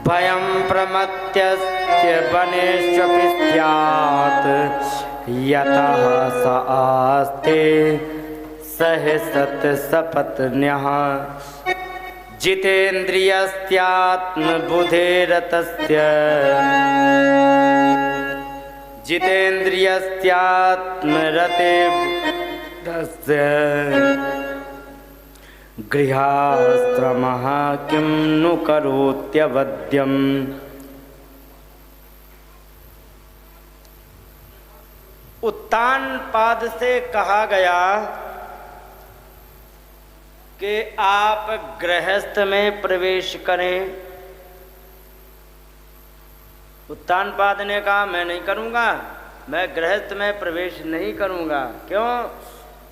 भयं प्रमत्यस्य वनेष्वपि स्यात् यतः स आस्ते सहसत्सपत्न्यः जितेन्द्रियस्यात्मबुधेरतस्य जितेन्द्रियस्यात्मरतेर्दस्य गृहाश्रमः किं नु करोत्यवद्यम्। उत्तानपाद से कहा गया कि आप गृहस्थ में प्रवेश करें। उत्तानपाद ने कहा मैं नहीं करूंगा, मैं गृहस्थ में प्रवेश नहीं करूंगा। क्यों?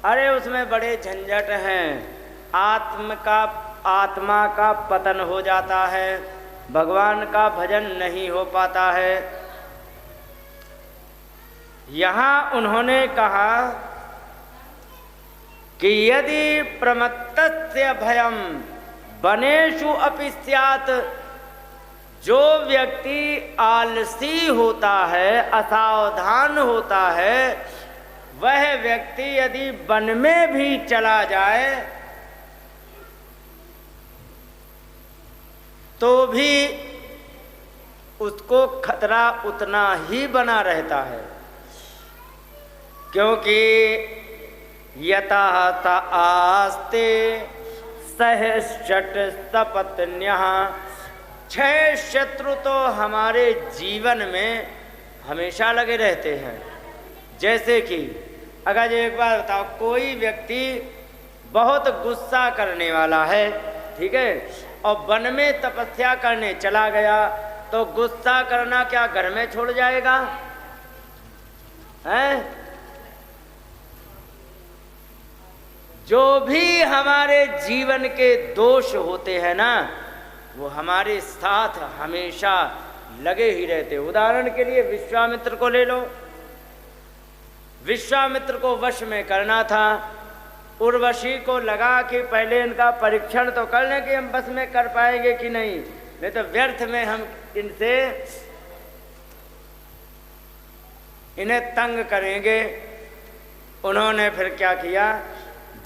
अरे उसमें बड़े झंझट हैं, आत्मा का पतन हो जाता है, भगवान का भजन नहीं हो पाता है। यहाँ उन्होंने कहा कि यदि प्रमत्तस्य भयं वनेषु अपि स्यात्, जो व्यक्ति आलसी होता है, असावधान होता है, वह व्यक्ति यदि वन में भी चला जाए तो भी उसको खतरा उतना ही बना रहता है, क्योंकि यतः स आस्ते सहषट् सपत्न्यः। 6 शत्रु तो हमारे जीवन में हमेशा लगे रहते हैं। जैसे कि अगर एक बार बताओ, कोई व्यक्ति बहुत गुस्सा करने वाला है, ठीक है, और वन में तपस्या करने चला गया, तो गुस्सा करना क्या घर में छोड़ जाएगा? हैं? जो भी हमारे जीवन के दोष होते हैं ना, वो हमारे साथ हमेशा लगे ही रहते। उदाहरण के लिए विश्वामित्र को ले लो। विश्वामित्र को वश में करना था। उर्वशी को लगा कि पहले इनका परीक्षण तो कर लें कि हम बस में कर पाएंगे कि नहीं तो व्यर्थ में हम इन्हें तंग करेंगे। उन्होंने फिर क्या किया,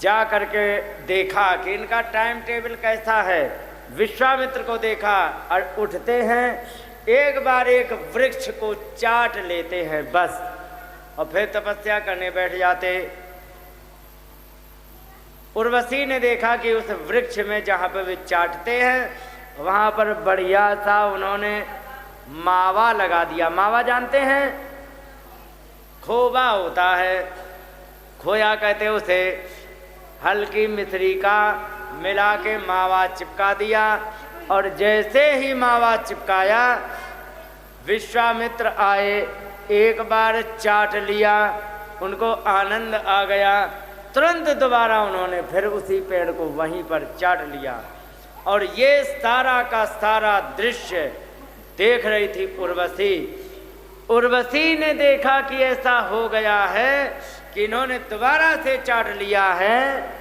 जा करके देखा कि इनका टाइम टेबल कैसा है। विश्वामित्र को देखा और उठते हैं, एक बार एक वृक्ष को चाट लेते हैं बस, और फिर तपस्या करने बैठ जाते। उर्वशी ने देखा कि उस वृक्ष में जहाँ पर वे चाटते हैं वहाँ पर बढ़िया सा उन्होंने मावा लगा दिया। मावा जानते हैं? खोवा होता है, खोया कहते उसे। हल्की मिश्री का मिला के मावा चिपका दिया, और जैसे ही मावा चिपकाया विश्वामित्र आए, एक बार चाट लिया, उनको आनंद आ गया। तुरंत दोबारा उन्होंने फिर उसी पेड़ को वहीं पर चाट लिया। और ये सारा का सारा दृश्य देख रही थी उर्वशी। उर्वशी ने देखा कि ऐसा हो गया है कि इन्होंने दोबारा से चाट लिया है,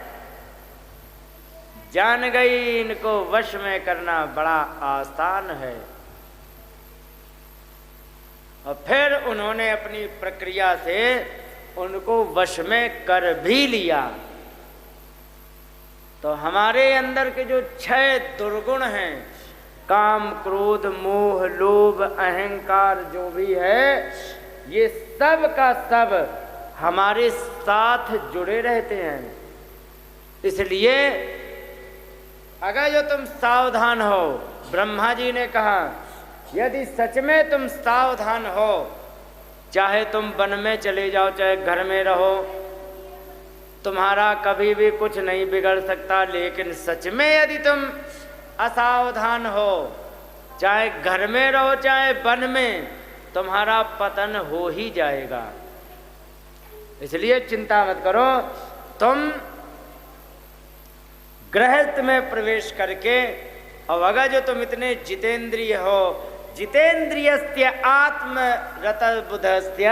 जान गई इनको वश में करना बड़ा आसान है। और फिर उन्होंने अपनी प्रक्रिया से उनको वश में कर भी लिया। तो हमारे अंदर के जो 6 दुर्गुण हैं, काम, क्रोध, मोह, लोभ, अहंकार, जो भी है, ये सब का सब हमारे साथ जुड़े रहते हैं। इसलिए अगर जो तुम सावधान हो, ब्रह्मा जी ने कहा यदि सच में तुम सावधान हो, चाहे तुम वन में चले जाओ चाहे घर में रहो, तुम्हारा कभी भी कुछ नहीं बिगड़ सकता। लेकिन सच में यदि तुम असावधान हो, चाहे घर में रहो चाहे वन में, तुम्हारा पतन हो ही जाएगा। इसलिए चिंता मत करो, तुम गृहस्थ में प्रवेश करके, और अगर जो तुम इतने जितेंद्रिय हो, जितेंद्रियस्य आत्मरत बुधस्य,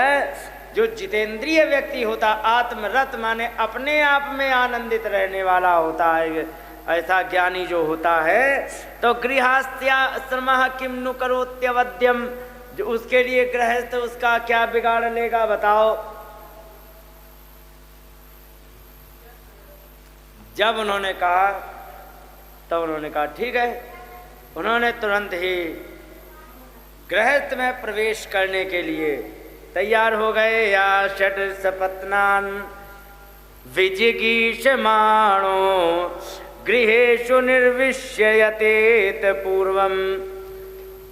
जो जितेंद्रिय व्यक्ति होता, आत्मरत माने अपने आप में आनंदित रहने वाला होता है, ऐसा ज्ञानी जो होता है तो गृहस्थ्याश्रमः किम नु करोत्यवद्यम, जो उसके लिए गृहस्थ उसका क्या बिगाड़ लेगा बताओ। जब उन्होंने कहा तब उन्होंने कहा ठीक है। उन्होंने तुरंत ही गृहस्थ में प्रवेश करने के लिए तैयार हो गए। या षट सपत्नान विजिगीषमाणो गृहेषु निर्विश्ययतेत पूर्वम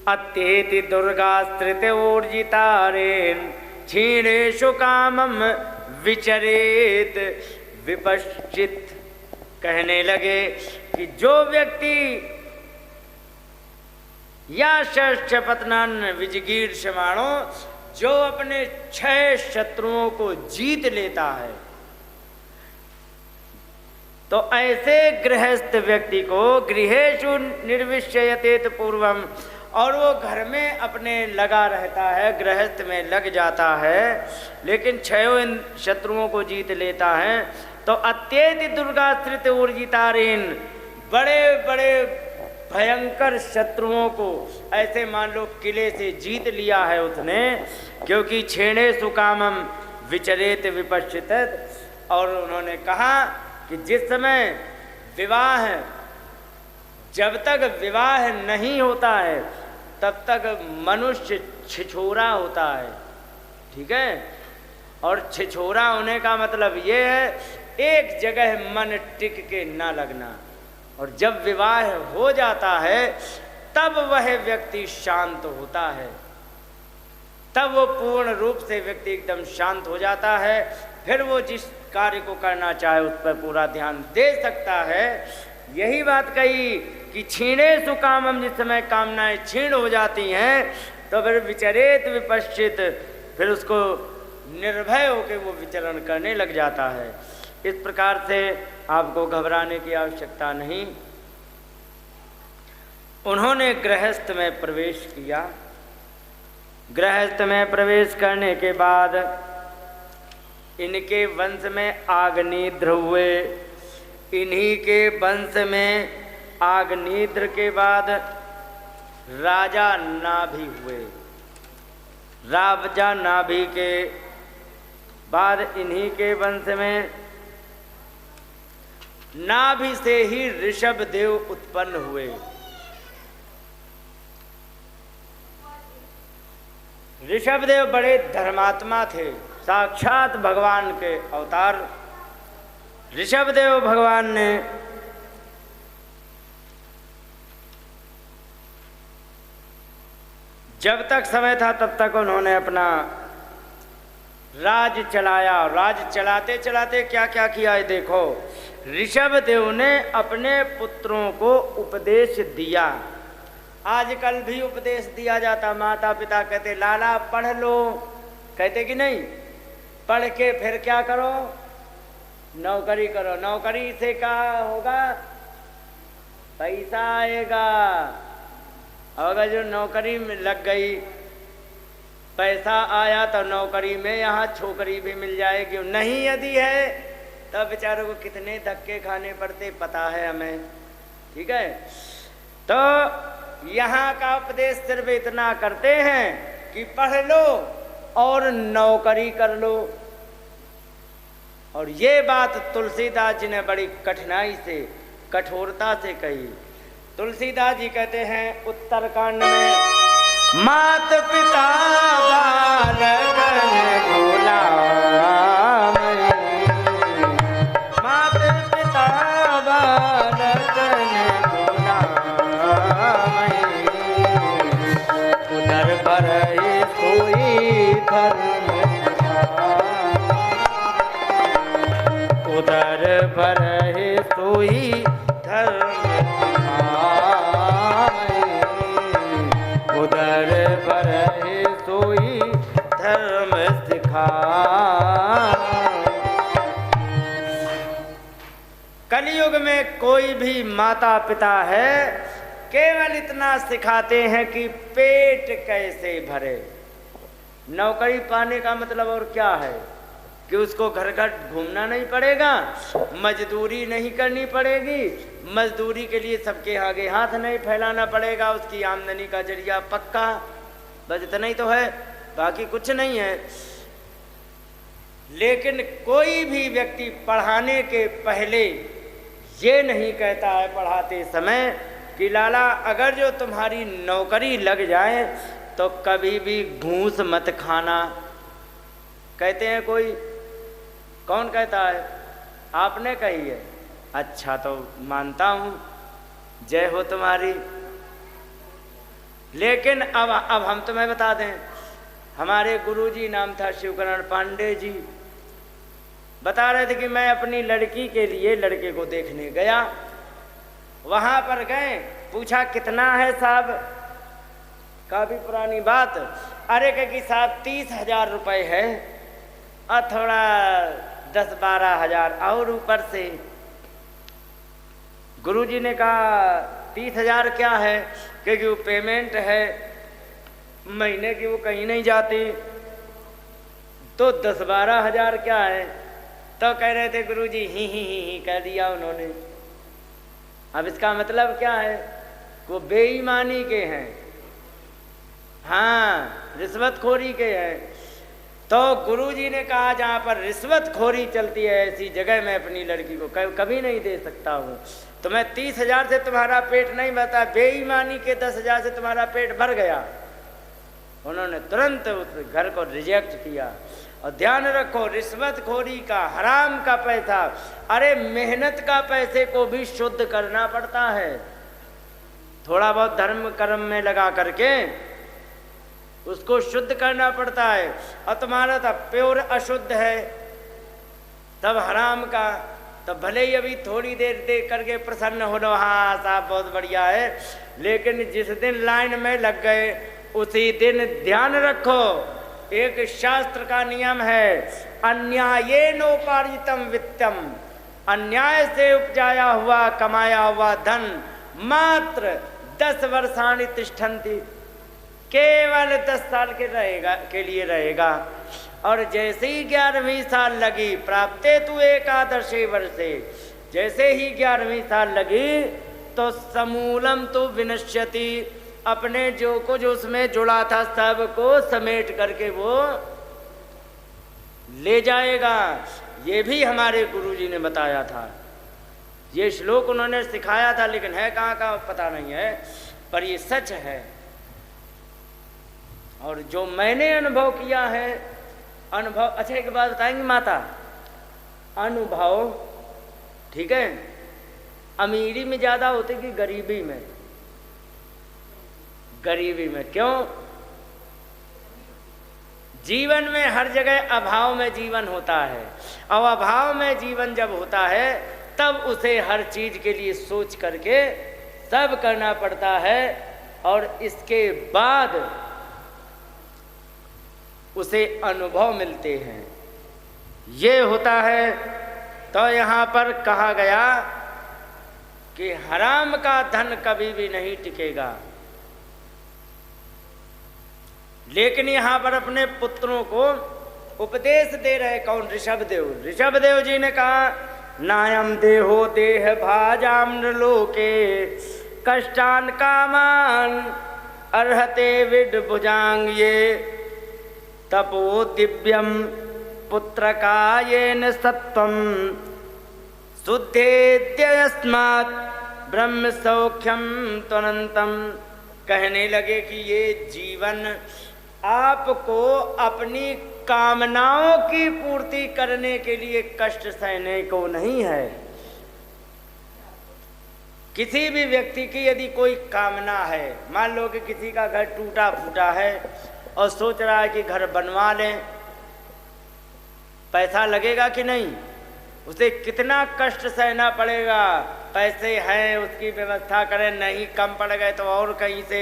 अत्येति दुर्गास्त्रित ऊर्जितारेन क्षीणेषु कामम विचरेत विपश्चित। कहने लगे कि जो व्यक्ति या शपथनान विजिगीषमाणो, जो अपने 6 शत्रुओं को जीत लेता है, तो ऐसे गृहस्थ व्यक्ति को गृहेषु निर्विश्ययतेत पूर्वम, और वो घर में अपने लगा रहता है, गृहस्थ में लग जाता है, लेकिन 6 शत्रुओं को जीत लेता है, तो अत्येति दुर्गाश्रित ऊर्जितारेन, बड़े बड़े भयंकर शत्रुओं को ऐसे मान लो किले से जीत लिया है उसने, क्योंकि छेड़े सुकामम विचरेत विपश्चित। और उन्होंने कहा कि जिस समय विवाह, जब तक विवाह नहीं होता है तब तक मनुष्य छिछोरा होता है, ठीक है। और छिछोरा होने का मतलब ये है एक जगह मन टिक के ना लगना, और जब विवाह हो जाता है तब वह व्यक्ति शांत होता है, तब वो पूर्ण रूप से व्यक्ति एकदम शांत हो जाता है। फिर वो जिस कार्य को करना चाहे उस पर पूरा ध्यान दे सकता है। यही बात कही कि छीणे सुकामम, जिस समय कामनाएं छीण हो जाती हैं तो फिर विचरेत विपश्चित, फिर उसको निर्भय होकर वो विचरण करने लग जाता है। इस प्रकार से आपको घबराने की आवश्यकता नहीं। उन्होंने गृहस्थ में प्रवेश किया। गृहस्थ में प्रवेश करने के बाद इनके वंश में आग्नेयद्र हुए। इन्हीं के वंश में आग्नेयद्र के बाद राजा नाभि हुए। राजा नाभि के बाद इन्हीं के वंश में नाभि से ही ऋषभदेव उत्पन्न हुए। ऋषभदेव बड़े धर्मात्मा थे, साक्षात भगवान के अवतार। ऋषभदेव भगवान ने जब तक समय था तब तक उन्होंने अपना राज चलाया। राज चलाते चलाते क्या क्या किया है देखो। ऋषभदेव ने अपने पुत्रों को उपदेश दिया। आजकल भी उपदेश दिया जाता, माता पिता कहते लाला पढ़ लो, कहते कि नहीं, पढ़ के फिर क्या करो, नौकरी करो। नौकरी से क्या होगा, पैसा आएगा। अगर जो नौकरी में लग गई, पैसा आया तो नौकरी में यहाँ छोकरी भी मिल जाएगी। नहीं यदि है तब बेचारों को कितने धक्के खाने पड़ते पता है हमें, ठीक है। तो यहाँ का उपदेश सिर्फ इतना करते हैं कि पढ़ लो और नौकरी कर लो। और ये बात तुलसीदास जी ने बड़ी कठिनाई से, कठोरता से कही। तुलसीदास जी कहते हैं उत्तरकांड में, मात पिता बालकन गुलाम, मात पिता बालकन गुलाम, उधर पर कोई धर्म, उधर पर सोई धर्म, उधर पर सोई धर्म सिखा। कलयुग में कोई भी माता पिता है केवल इतना सिखाते हैं कि पेट कैसे भरे। नौकरी पाने का मतलब और क्या है कि उसको घर घर घूमना नहीं पड़ेगा, मजदूरी नहीं करनी पड़ेगी, मजदूरी के लिए सबके आगे हाथ नहीं फैलाना पड़ेगा, उसकी आमदनी का जरिया पक्का, बस इतना ही तो है, बाकी कुछ नहीं है। लेकिन कोई भी व्यक्ति पढ़ाने के पहले ये नहीं कहता है पढ़ाते समय कि लाला अगर जो तुम्हारी नौकरी लग जाए तो कभी भी घूस मत खाना। कहते हैं कोई? कौन कहता है? आपने कही है? अच्छा तो मानता हूँ, जय हो तुम्हारी। लेकिन अब हम तुम्हें बता दें, हमारे गुरुजी नाम था शिवकरण पांडे जी, बता रहे थे कि मैं अपनी लड़की के लिए लड़के को देखने गया। वहाँ पर गए, पूछा कितना है साहब, काफ़ी पुरानी बात। अरे कि साहब 30,000 रुपये है और थोड़ा 10-12 हज़ार और ऊपर से। गुरुजी ने कहा 30,000 क्या है? क्योंकि वो पेमेंट है महीने की, वो कहीं नहीं जाती, तो 10-12 हज़ार क्या है? तो कह रहे थे गुरुजी ही कह दिया उन्होंने। अब इसका मतलब क्या है? वो बेईमानी के हैं, हाँ रिश्वतखोरी के हैं। तो गुरुजी ने कहा जहाँ पर रिश्वतखोरी चलती है ऐसी जगह मैं अपनी लड़की को कभी नहीं दे सकता हूँ। तो मैं 30,000 से तुम्हारा पेट नहीं भरता, बेईमानी के 10,000 से तुम्हारा पेट भर गया। उन्होंने तुरंत उस घर को रिजेक्ट किया। और ध्यान रखो, रिश्वतखोरी का, हराम का पैसा, अरे मेहनत का पैसे को भी शुद्ध करना पड़ता है। थोड़ा बहुत धर्म कर्म में लगा करके उसको शुद्ध करना पड़ता है। और तुम्हारा तो प्योर अशुद्ध है तब हराम का, तो भले ही अभी थोड़ी देर देख करके प्रसन्न हो लो, हाँ साहब बहुत बढ़िया है, लेकिन जिस दिन लाइन में लग गए उसी दिन ध्यान रखो, एक शास्त्र का नियम है, अन्यायेनोपार्जितम वित्तम, अन्याय से उपजाया हुआ कमाया हुआ धन मात्र 10 वर्षाणि तिष्ठन्ति, केवल 10 साल के लिए रहेगा। और जैसे ही 11वीं साल लगी, प्राप्ते तु एकादशे वर्षे, जैसे ही 11वीं साल लगी तो समूलम तो विनश्यति, अपने जो कुछ उसमें जुड़ा था सब को समेट करके वो ले जाएगा। ये भी हमारे गुरुजी ने बताया था, ये श्लोक उन्होंने सिखाया था, लेकिन है कहाँ का पता नहीं है, पर ये सच है। और जो मैंने अनुभव किया है, अनुभव, अच्छा एक बात बताएंगे माता, अनुभव ठीक है अमीरी में ज़्यादा होते कि गरीबी में? गरीबी में। क्यों? जीवन में हर जगह अभाव में जीवन होता है, और अभाव में जीवन जब होता है तब उसे हर चीज के लिए सोच करके सब करना पड़ता है, और इसके बाद उसे अनुभव मिलते हैं, ये होता है। तो यहाँ पर कहा गया कि हराम का धन कभी भी नहीं टिकेगा। लेकिन यहाँ पर अपने पुत्रों को उपदेश दे रहे कौन? ऋषभदेव। ऋषभदेव जी ने कहा, नायम देहो देह भाजाम्र लोके कष्टान कामान अर्हते विड भुजांग ये तपो दिव्यम पुत्र कायेन सत्वम शुद्धेद्यस्मात् ब्रह्म सौख्यम त्वनंतम। कहने लगे कि ये जीवन आपको अपनी कामनाओं की पूर्ति करने के लिए कष्ट सहने को नहीं है। किसी भी व्यक्ति की यदि कोई कामना है, मान लो कि किसी का घर टूटा फूटा है और सोच रहा है कि घर बनवा लें, पैसा लगेगा कि नहीं? उसे कितना कष्ट सहना पड़ेगा। पैसे हैं उसकी व्यवस्था करें, नहीं कम पड़ गए तो और कहीं से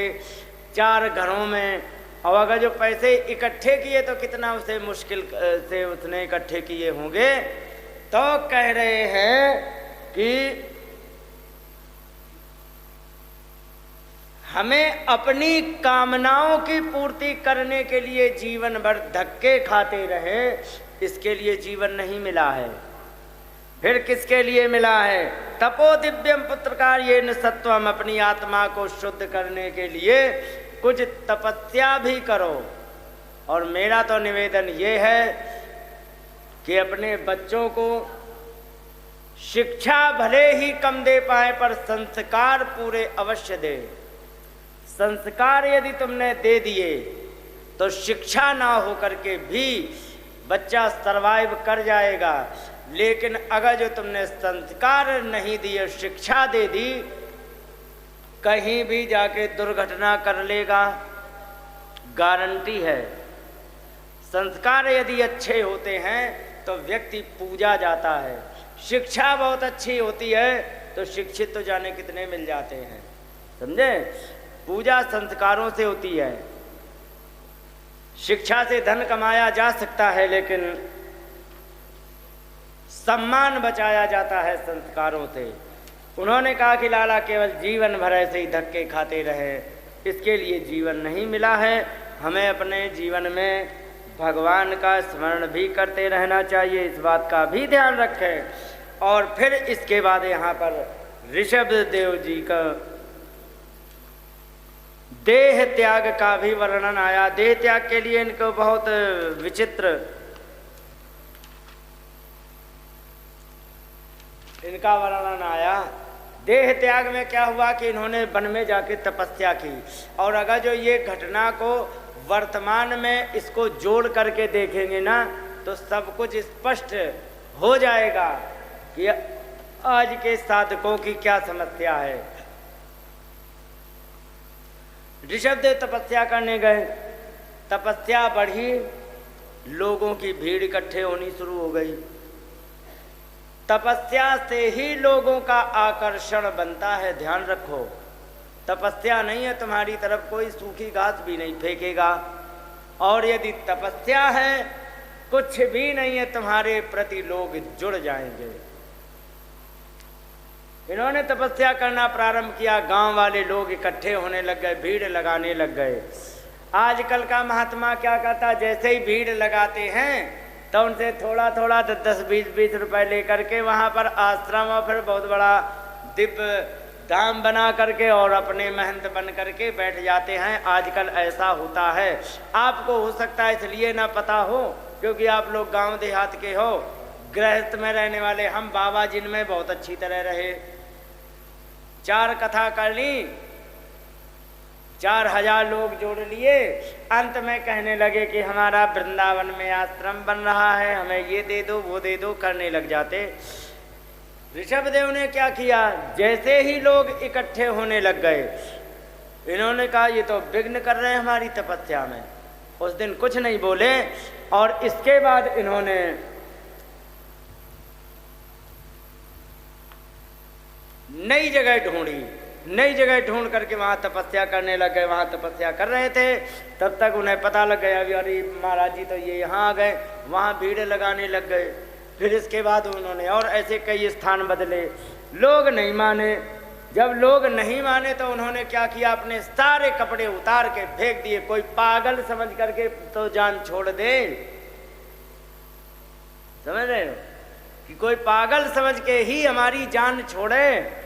4 घरों में, और अगर जो पैसे इकट्ठे किए तो कितना उसे मुश्किल से उसने इकट्ठे किए होंगे। तो कह रहे हैं कि हमें अपनी कामनाओं की पूर्ति करने के लिए जीवन भर धक्के खाते रहे, इसके लिए जीवन नहीं मिला है। फिर किसके लिए मिला है? तपो दिव्यम पुत्रकार्येण सत्वम, अपनी आत्मा को शुद्ध करने के लिए कुछ तपस्या भी करो। और मेरा तो निवेदन ये है कि अपने बच्चों को शिक्षा भले ही कम दे पाए पर संस्कार पूरे अवश्य दे। संस्कार यदि तुमने दे दिए तो शिक्षा ना हो करके भी बच्चा सरवाइव कर जाएगा। लेकिन अगर जो तुमने संस्कार नहीं दिए, शिक्षा दे दी, कहीं भी जाके दुर्घटना कर लेगा, गारंटी है। संस्कार यदि अच्छे होते हैं तो व्यक्ति पूजा जाता है। शिक्षा बहुत अच्छी होती है तो शिक्षित तो जाने कितने मिल जाते हैं, समझे। पूजा संस्कारों से होती है। शिक्षा से धन कमाया जा सकता है लेकिन सम्मान बचाया जाता है संस्कारों से। उन्होंने कहा कि लाला केवल जीवन भर ऐसे ही धक्के खाते रहे, इसके लिए जीवन नहीं मिला है। हमें अपने जीवन में भगवान का स्मरण भी करते रहना चाहिए, इस बात का भी ध्यान रखें। और फिर इसके बाद यहाँ पर ऋषभ देव जी का देह त्याग का भी वर्णन आया। देह त्याग के लिए इनको बहुत विचित्र इनका वर्णन आया। देह त्याग में क्या हुआ कि इन्होंने वन में जाके तपस्या की। और अगर जो ये घटना को वर्तमान में इसको जोड़ करके देखेंगे ना तो सब कुछ स्पष्ट हो जाएगा कि आज के साधकों की क्या समस्या है। ऋषभदेव तपस्या करने गए, तपस्या बढ़ी, लोगों की भीड़ इकट्ठे होनी शुरू हो गई। तपस्या से ही लोगों का आकर्षण बनता है, ध्यान रखो। तपस्या नहीं है तुम्हारी तरफ कोई सूखी घास भी नहीं फेंकेगा। और यदि तपस्या है कुछ भी नहीं है तुम्हारे प्रति, लोग जुड़ जाएंगे। इन्होंने तपस्या करना प्रारंभ किया, गांव वाले लोग इकट्ठे होने लग गए, भीड़ लगाने लग गए। आजकल का महात्मा क्या कहता, जैसे ही भीड़ लगाते हैं तो उनसे थोड़ा थोड़ा 10-20 रुपए लेकर के वहाँ पर आश्रम और फिर बहुत बड़ा दिव्य धाम बना करके और अपने महंत बन करके बैठ जाते हैं। आजकल ऐसा होता है। आपको हो सकता है इसलिए ना पता हो क्योंकि आप लोग गांव देहात के हो, गृहस्थ में रहने वाले। हम बाबा जिनमें बहुत अच्छी तरह रहे, 4 कथा कर ली, 4000 लोग जोड़ लिए, अंत में कहने लगे कि हमारा वृंदावन में आश्रम बन रहा है, हमें ये दे दो वो दे दो, करने लग जाते। ऋषभदेव ने क्या किया, जैसे ही लोग इकट्ठे होने लग गए इन्होंने कहा ये तो विघ्न कर रहे हैं हमारी तपस्या में। उस दिन कुछ नहीं बोले और इसके बाद इन्होंने नई जगह ढूंढी। नई जगह ढूंढ करके वहाँ तपस्या करने लग गए। वहाँ तपस्या कर रहे थे तब तक उन्हें पता लग गया अरे महाराज जी तो ये यहाँ आ गए, वहाँ भीड़ लगाने लग गए। फिर इसके बाद उन्होंने और ऐसे कई स्थान बदले, लोग नहीं माने। जब लोग नहीं माने तो उन्होंने क्या किया, अपने सारे कपड़े उतार के फेंक दिए। कोई पागल समझ करके तो जान छोड़ दे, समझ रहे हो, कि कोई पागल समझ के ही हमारी जान छोड़े।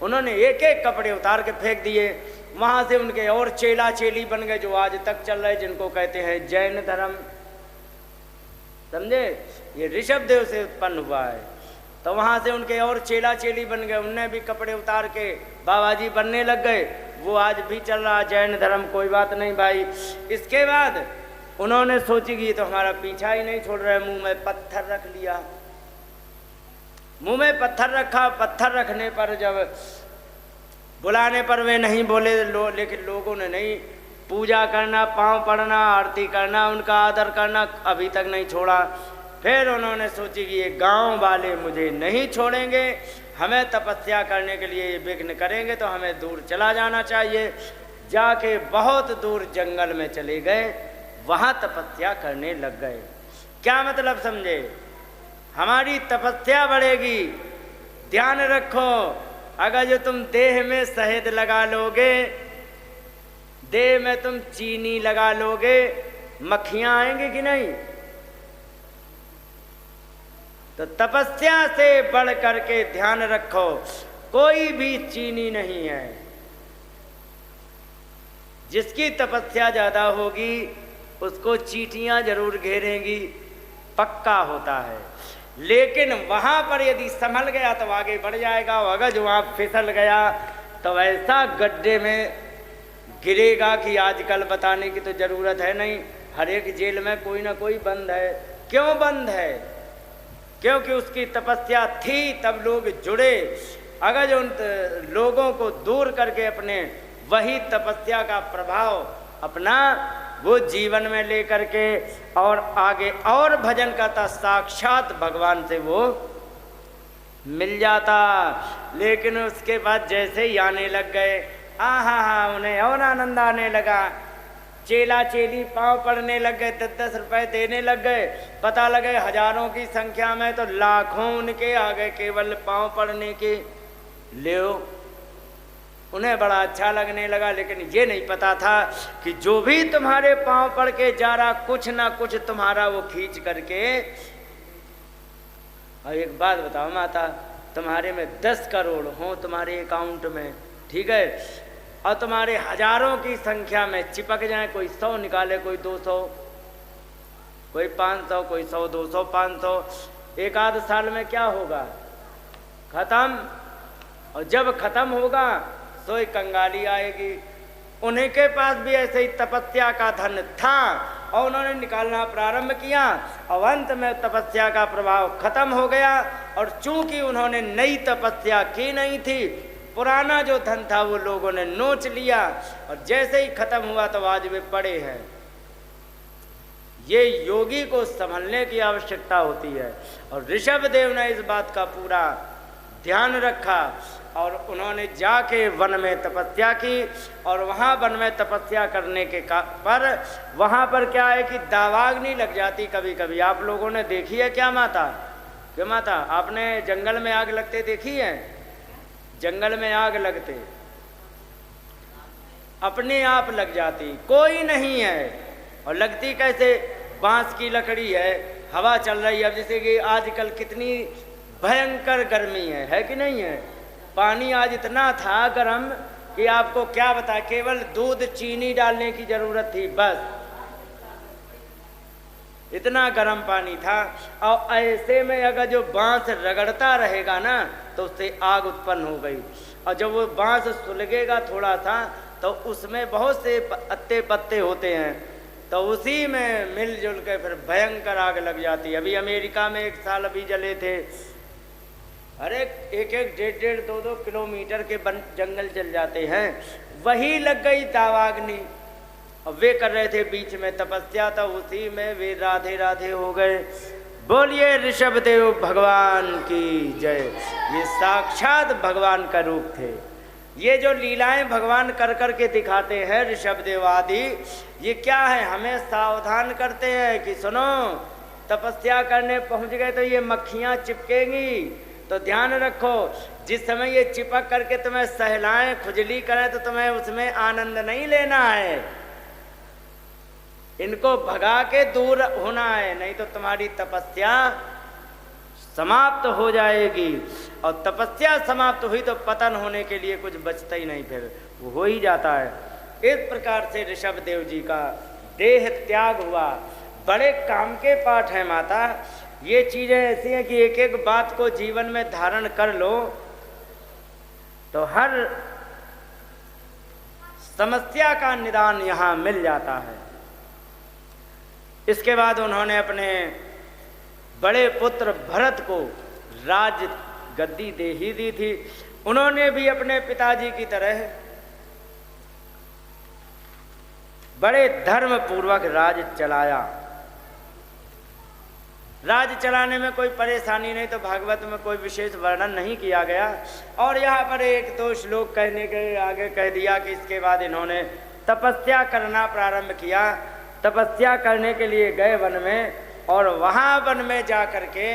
उन्होंने एक एक कपड़े उतार के फेंक दिए। वहां से उनके और चेला चेली बन गए जो आज तक चल रहे, जिनको कहते हैं जैन धर्म, समझे। ये ऋषभदेव से उत्पन्न हुआ है। तो वहां से उनके और चेला चेली बन गए, उनने भी कपड़े उतार के बाबा जी बनने लग गए। वो आज भी चल रहा जैन धर्म, कोई बात नहीं भाई। इसके बाद उन्होंने सोची कि तो हमारा पीछा ही नहीं छोड़ रहे, मुंह में पत्थर रख लिया। मुंह में पत्थर रखा। पत्थर रखने पर जब बुलाने पर वे नहीं बोले, लेकिन लोगों ने नहीं, पूजा करना, पांव पड़ना, आरती करना, उनका आदर करना अभी तक नहीं छोड़ा। फिर उन्होंने सोची कि ये गांव वाले मुझे नहीं छोड़ेंगे, हमें तपस्या करने के लिए विघ्न करेंगे तो हमें दूर चला जाना चाहिए। जाके बहुत दूर जंगल में चले गए, वहाँ तपस्या करने लग गए। क्या मतलब समझे, हमारी तपस्या बढ़ेगी। ध्यान रखो, अगर जो तुम देह में शहद लगा लोगे, देह में तुम चीनी लगा लोगे, मक्खियां आएंगी कि नहीं? तो तपस्या से बढ़ करके ध्यान रखो, कोई भी चीनी नहीं है। जिसकी तपस्या ज्यादा होगी उसको चींटियां जरूर घेरेंगी, पक्का होता है। लेकिन वहां पर यदि संभल गया तो आगे बढ़ जाएगा, अगर जो वहां फिसल गया तो ऐसा गड्ढे में गिरेगा कि आजकल बताने की तो जरूरत है नहीं। हर एक जेल में कोई ना कोई बंद है। क्यों बंद है? क्योंकि उसकी तपस्या थी, तब लोग जुड़े। अगर जो उन लोगों को दूर करके अपने वही तपस्या का प्रभाव अपना वो जीवन में लेकर के और आगे और भजन करता, साक्षात भगवान से वो मिल जाता। लेकिन उसके बाद जैसे ही आने लग गए, उन्हें और आनंद आने लगा। चेला चेली पांव पड़ने लग गए, 10-10 रुपए देने लग गए। पता लगे हजारों की संख्या में तो लाखों उनके आ गए केवल पांव पड़ने के। ले उन्हें बड़ा अच्छा लगने लगा। लेकिन ये नहीं पता था कि जो भी तुम्हारे पांव पड़ के जा रहा, कुछ ना कुछ तुम्हारा वो खींच करके। और एक बात बताओ माता, तुम्हारे में 10 करोड़ हो तुम्हारे अकाउंट में, ठीक है, और तुम्हारे हजारों की संख्या में चिपक जाए, कोई 100 निकाले, कोई 200, कोई 500, कोई 100, 200, 500, एक आध साल में क्या होगा? खत्म। और जब खत्म होगा तो एक कंगाली आएगी। उन्हीं के पास भी ऐसे ही तपस्या का धन था और उन्होंने निकालना प्रारंभ किया और अंत में तपस्या का प्रभाव खत्म हो गया। और चूंकि उन्होंने नई तपस्या की नहीं थी, पुराना जो धन था वो लोगों ने नोच लिया और जैसे ही खत्म हुआ तो आज वे पड़े हैं। ये योगी को संभलने की आवश्यकता होती है। और ऋषभदेव ने इस बात का पूरा ध्यान रखा और उन्होंने जाके वन में तपस्या की। और वहाँ वन में तपस्या करने के पर वहाँ पर क्या है कि दावाग्नि लग जाती कभी कभी। आप लोगों ने देखी है क्या माता? क्या माता आपने जंगल में आग लगते देखी है? जंगल में आग लगते अपने आप लग जाती, कोई नहीं है। और लगती कैसे? बांस की लकड़ी है, हवा चल रही है। अब जैसे कि आजकल कितनी भयंकर गर्मी है कि नहीं है? पानी आज इतना था गर्म कि आपको क्या बता, केवल दूध चीनी डालने की जरूरत थी बस, इतना गर्म पानी था। और ऐसे में अगर जो बांस रगड़ता रहेगा ना तो उससे आग उत्पन्न हो गई। और जब वो बांस सुलगेगा थोड़ा सा तो उसमें बहुत से अत्ते पत्ते होते हैं, तो उसी में मिलजुल के फिर भयंकर आग लग जाती। अभी अमेरिका में एक साल अभी जले थे, अरे 1-1, 1.5, 2-2 किलोमीटर के जंगल जल जाते हैं। वही लग गई दावाग्नि और वे कर रहे थे बीच में तपस्या, तो उसी में वे राधे राधे हो गए। बोलिए ऋषभदेव भगवान की जय। ये साक्षात भगवान का रूप थे। ये जो लीलाएं भगवान कर कर के दिखाते हैं ऋषभदेव आदि, ये क्या है? हमें सावधान करते हैं कि सुनो, तपस्या करने पहुंच गए तो ये मक्खियां चिपकेंगी, तो ध्यान रखो। जिस समय ये चिपक करके तुम्हें सहलाएं, खुजली करें, तो तुम्हें उसमें आनंद नहीं लेना है, इनको भगा के दूर होना है, नहीं तो तुम्हारी तपस्या समाप्त हो जाएगी। और तपस्या समाप्त हुई तो पतन होने के लिए कुछ बचता ही नहीं, फिर वो हो ही जाता है। इस प्रकार से ऋषभदेव जी का देह त्याग हुआ। बड़े काम के पाठ है माता। ये चीजें ऐसी हैं कि एक एक बात को जीवन में धारण कर लो तो हर समस्या का निदान यहाँ मिल जाता है। इसके बाद उन्होंने अपने बड़े पुत्र भरत को राज गद्दी दे ही दी थी। उन्होंने भी अपने पिताजी की तरह बड़े धर्म पूर्वक राज चलाया। राज चलाने में कोई परेशानी नहीं, तो भागवत में कोई विशेष वर्णन नहीं किया गया। और यहाँ पर 1-2 श्लोक कहने के आगे कह दिया कि इसके बाद इन्होंने तपस्या करना प्रारंभ किया। तपस्या करने के लिए गए वन में, और वहाँ वन में जा कर के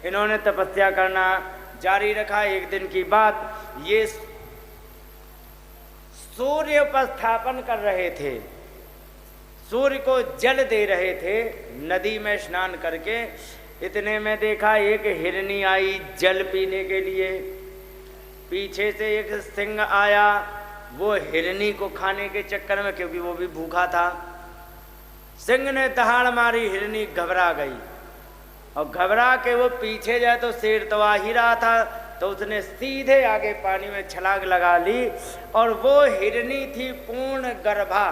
इन्होंने तपस्या करना जारी रखा। एक दिन की बात, ये सूर्य उपस्थापन कर रहे थे, सूर्य को जल दे रहे थे नदी में स्नान करके। इतने में देखा एक हिरनी आई जल पीने के लिए। पीछे से एक सिंह आया, वो हिरनी को खाने के चक्कर में, क्योंकि वो भी भूखा था, सिंह ने दहाड़ मारी, हिरनी घबरा गई और घबरा के वो पीछे जाए तो शेर तो आ ही रहा था, तो उसने सीधे आगे पानी में छलांग लगा ली और वो हिरनी थी पूर्ण गर्भा।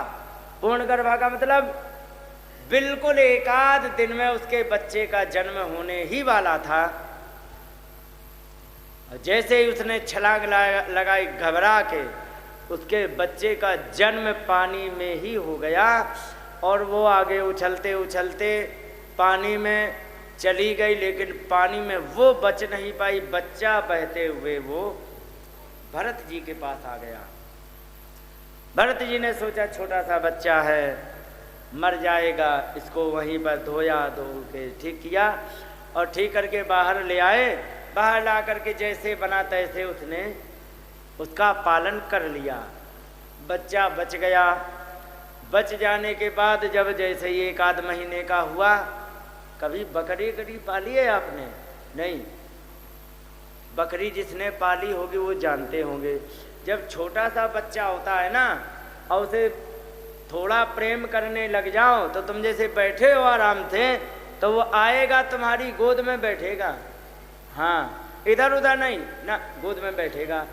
पूर्ण गर्भा का मतलब बिल्कुल एकाध दिन में उसके बच्चे का जन्म होने ही वाला था। जैसे ही उसने छलांग लगाई घबरा के, उसके बच्चे का जन्म पानी में ही हो गया और वो आगे उछलते उछलते पानी में चली गई, लेकिन पानी में वो बच नहीं पाई। बच्चा बहते हुए वो भरत जी के पास आ गया। भरत जी ने सोचा छोटा सा बच्चा है, मर जाएगा, इसको वहीं पर धोया, धो के ठीक किया और ठीक करके बाहर ले आए। बाहर ला करके जैसे बना तैसे उसने उसका पालन कर लिया। बच्चा बच गया। बच जाने के बाद जब जैसे ही 1 महीने का हुआ, कभी बकरी कभी पाली है आपने? नहीं। बकरी जिसने पाली होगी वो जानते होंगे, जब छोटा सा बच्चा होता है ना और उसे थोड़ा प्रेम करने लग जाओ तो तुम जैसे बैठे हो आराम से, तो वो आएगा तुम्हारी गोद में बैठेगा। हाँ, इधर उधर नहीं ना, गोद में बैठेगा।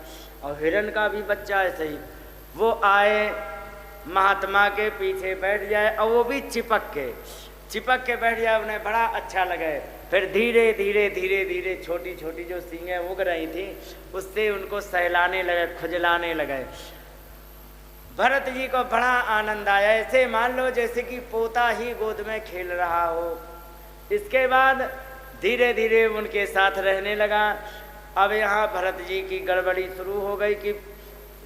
और हिरन का भी बच्चा ऐसे ही, वो आए महात्मा के पीछे बैठ जाए और वो भी चिपक के बैठ जाए, उन्हें बड़ा अच्छा लगे। फिर धीरे धीरे धीरे धीरे छोटी छोटी जो सींगें उग रही थी उससे उनको सहलाने लगे, खुजलाने लगे। भरत जी को बड़ा आनंद आया, ऐसे मान लो जैसे कि पोता ही गोद में खेल रहा हो। इसके बाद धीरे धीरे उनके साथ रहने लगा। अब यहाँ भरत जी की गड़बड़ी शुरू हो गई कि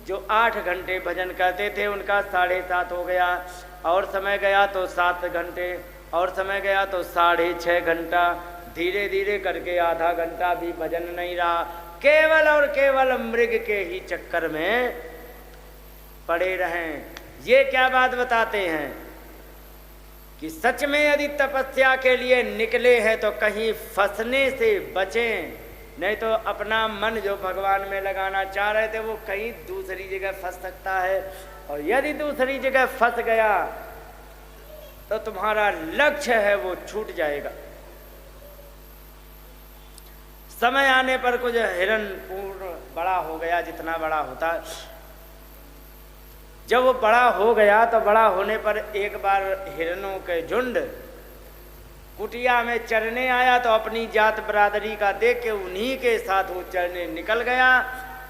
जो 8 घंटे भजन करते थे उनका 7.5 हो गया, और समय गया तो 7 घंटे, और समय गया तो 6.5 घंटा। धीरे धीरे करके आधा घंटा भी भजन नहीं रहा, केवल और केवल मृग के ही चक्कर में पड़े रहें। ये क्या बात बताते हैं कि सच में यदि तपस्या के लिए निकले हैं तो कहीं फंसने से बचें, नहीं तो अपना मन जो भगवान में लगाना चाह रहे थे वो कहीं दूसरी जगह फंस सकता है, और यदि दूसरी जगह फंस गया तो तुम्हारा लक्ष्य है वो छूट जाएगा। समय आने पर कुछ हिरन पूर्ण बड़ा हो गया, जितना बड़ा होता। जब वो बड़ा हो गया तो बड़ा होने पर एक बार हिरनों के झुंड कुटिया में चरने आया, तो अपनी जात बरादरी का देख के उन्हीं के साथ वो चरने निकल गया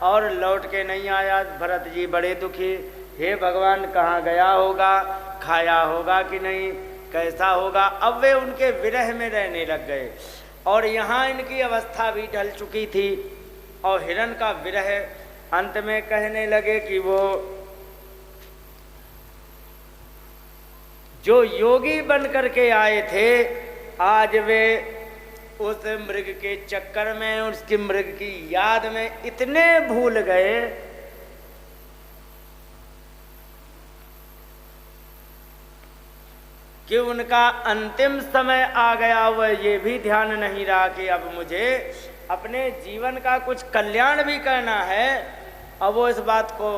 और लौट के नहीं आया। भरत जी बड़े दुखी, हे भगवान कहाँ गया होगा, खाया होगा कि नहीं, कैसा होगा। अब वे उनके विरह में रहने लग गए और यहाँ इनकी अवस्था भी ढल चुकी थी और हिरन का विरह। अंत में कहने लगे कि वो जो योगी बन करके आए थे, आज वे उस मृग के चक्कर में, उसकी मृग की याद में इतने भूल गए कि उनका अंतिम समय आ गया। वह ये भी ध्यान नहीं रहा कि अब मुझे अपने जीवन का कुछ कल्याण भी करना है। अब वो इस बात को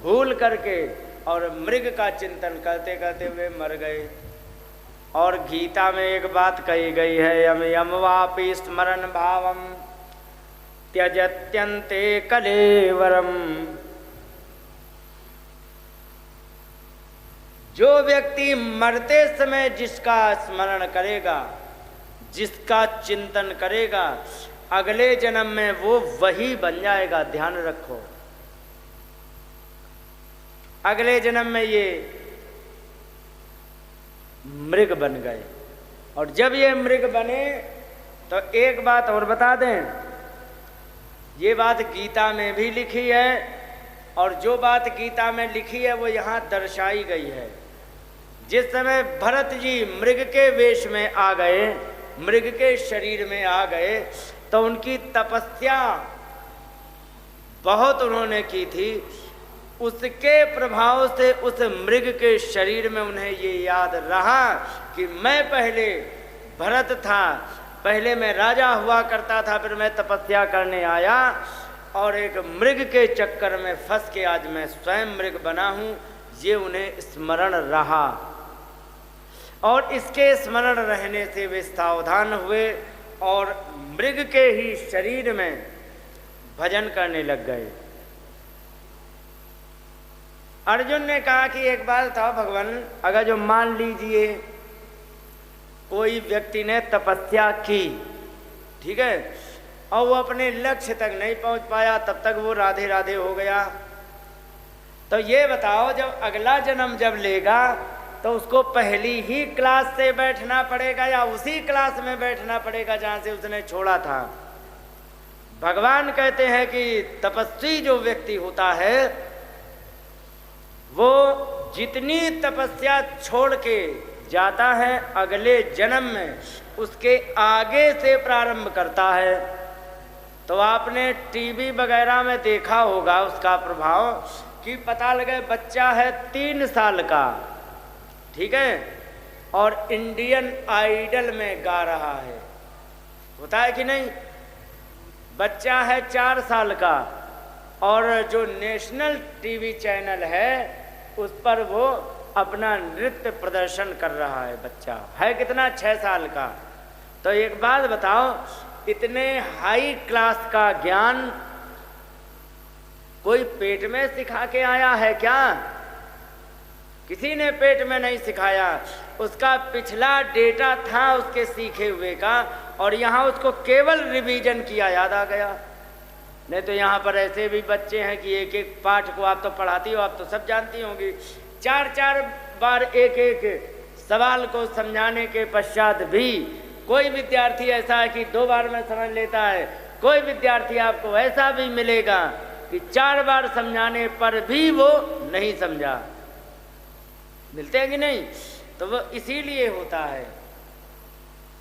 भूल करके और मृग का चिंतन करते करते वे मर गए। और गीता में एक बात कही गई है, यम यम वापि स्मरण भावम त्यजत्यन्ते कलेवरम। जो व्यक्ति मरते समय जिसका स्मरण करेगा, जिसका चिंतन करेगा, अगले जन्म में वो वही बन जाएगा। ध्यान रखो, अगले जन्म में ये मृग बन गए। और जब ये मृग बने तो एक बात और बता दें, ये बात गीता में भी लिखी है और जो बात गीता में लिखी है वो यहाँ दर्शाई गई है। जिस समय भरत जी मृग के वेश में आ गए, मृग के शरीर में आ गए, तो उनकी तपस्या बहुत उन्होंने की थी। उसके प्रभाव से उस मृग के शरीर में उन्हें ये याद रहा कि मैं पहले भरत था, पहले मैं राजा हुआ करता था, फिर मैं तपस्या करने आया और एक मृग के चक्कर में फंस के आज मैं स्वयं मृग बना हूं। ये उन्हें स्मरण रहा और इसके स्मरण रहने से वे सावधान हुए और मृग के ही शरीर में भजन करने लग गए। अर्जुन ने कहा कि एक बात था भगवान, अगर जो मान लीजिए कोई व्यक्ति ने तपस्या की, ठीक है, और वो अपने लक्ष्य तक नहीं पहुंच पाया, तब तक वो राधे राधे हो गया, तो ये बताओ जब अगला जन्म जब लेगा तो उसको पहली ही क्लास से बैठना पड़ेगा या उसी क्लास में बैठना पड़ेगा जहां से उसने छोड़ा था? भगवान कहते हैं कि तपस्वी जो व्यक्ति होता है वो जितनी तपस्या छोड़ के जाता है अगले जन्म में उसके आगे से प्रारंभ करता है। तो आपने टीवी वगैरह में देखा होगा उसका प्रभाव कि पता लगे बच्चा है 3 साल का, ठीक है, और इंडियन आइडल में गा रहा है, होता है कि नहीं? बच्चा है 4 साल का और जो नेशनल टीवी चैनल है उस पर वो अपना नृत्य प्रदर्शन कर रहा है। बच्चा है कितना, 6 साल का। तो एक बात बताओ, इतने हाई क्लास का ज्ञान कोई पेट में सिखा के आया है क्या? किसी ने पेट में नहीं सिखाया, उसका पिछला डेटा था उसके सीखे हुए का और यहाँ उसको केवल रिवीजन किया, याद आ गया। नहीं तो यहाँ पर ऐसे भी बच्चे हैं कि एक एक पाठ को आप तो पढ़ाती हो, आप तो सब जानती होंगी, 4-4 बार एक एक सवाल को समझाने के पश्चात भी कोई विद्यार्थी ऐसा है कि 2 बार में समझ लेता है। कोई विद्यार्थी आपको ऐसा भी मिलेगा कि 4 बार समझाने पर भी वो नहीं समझा। मिलते हैं कि नहीं? तो वो इसीलिए होता है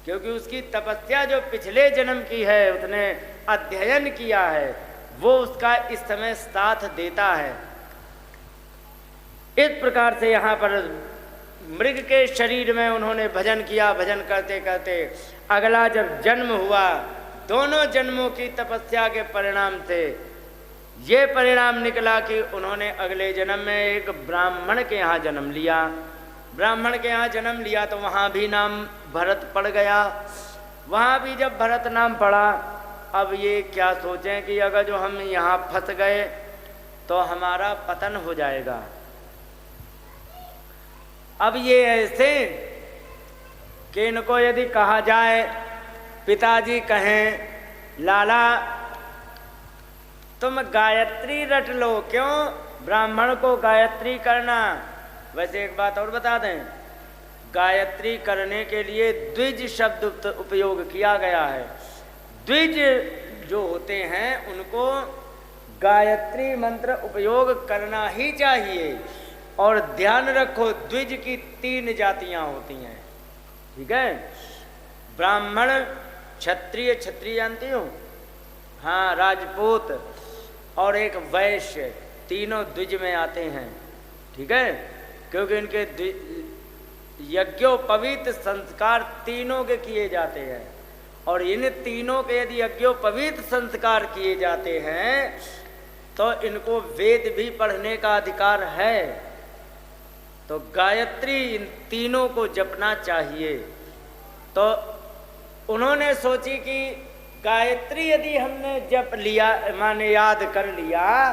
क्योंकि उसकी तपस्या जो पिछले जन्म की है, उसने अध्ययन किया है, वो उसका इस समय साथ देता है। इस प्रकार से यहाँ पर मृग के शरीर में उन्होंने भजन किया। भजन करते करते अगला जब जन्म हुआ, दोनों जन्मों की तपस्या के परिणाम से ये परिणाम निकला कि उन्होंने अगले जन्म में एक ब्राह्मण के यहाँ जन्म लिया। ब्राह्मण के यहाँ जन्म लिया तो वहाँ भी नाम भरत पड़ गया। वहाँ भी जब भरत नाम पड़ा, अब ये क्या सोचें कि अगर जो हम यहाँ फंस गए तो हमारा पतन हो जाएगा। अब ये ऐसे कि इनको यदि कहा जाए, पिताजी कहें लाला तुम गायत्री रट लो, क्यों? ब्राह्मण को गायत्री करना। वैसे एक बात और बता दें, गायत्री करने के लिए द्विज शब्द उपयोग किया गया है। द्विज जो होते हैं उनको गायत्री मंत्र उपयोग करना ही चाहिए। और ध्यान रखो, द्विज की 3 जातियां होती हैं, ठीक है? ब्राह्मण, क्षत्रिय, क्षत्रिय जानती हो? हाँ, राजपूत और एक वैश्य, तीनों द्विज में आते हैं, ठीक है? क्योंकि इनके यज्ञोपवीत संस्कार तीनों के किए जाते हैं और इन तीनों के यदि यज्ञोपवीत संस्कार किए जाते हैं तो इनको वेद भी पढ़ने का अधिकार है। तो गायत्री इन तीनों को जपना चाहिए। तो उन्होंने सोची कि गायत्री यदि हमने जप लिया, माने याद कर लिया,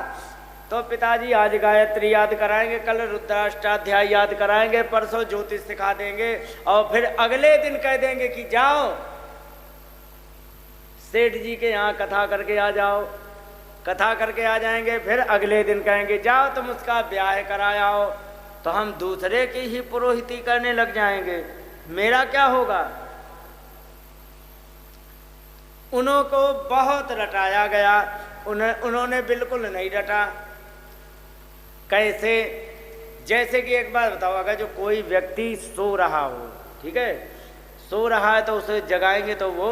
तो पिताजी आज गायत्री याद कराएंगे, कल रुद्राष्टाध्याय याद कराएंगे, परसों ज्योतिष सिखा देंगे और फिर अगले दिन कह देंगे कि जाओ सेठ जी के यहाँ कथा करके आ जाओ। कथा करके आ जाएंगे, फिर अगले दिन कहेंगे जाओ तुम उसका ब्याह कराओ। तो हम दूसरे की ही पुरोहिती करने लग जाएंगे, मेरा क्या होगा? उन्हों को बहुत रटाया गया, उन्होंने बिल्कुल नहीं रटा। कैसे? जैसे कि एक बात बताओ, अगर जो कोई व्यक्ति सो रहा हो, ठीक है, सो रहा है तो उसे जगाएंगे तो वो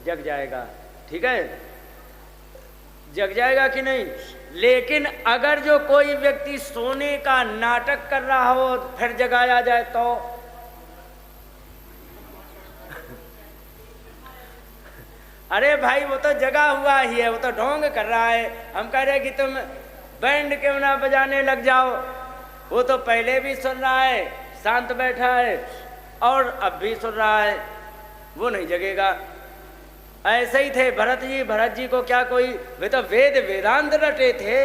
जग जाएगा, ठीक है, जग जाएगा कि नहीं? लेकिन अगर जो कोई व्यक्ति सोने का नाटक कर रहा हो फिर जगाया जाए तो अरे भाई वो तो जगा हुआ ही है, वो तो ढोंग कर रहा है। हम कह रहे कि तुम बैंड क्यों ना बजाने लग जाओ। वो तो पहले भी सुन रहा है, शांत बैठा है, और अब भी सुन रहा है, वो नहीं जगेगा। ऐसे ही थे भरत जी। भरत जी को क्या कोई, वे तो वेद वेदांत रटे थे,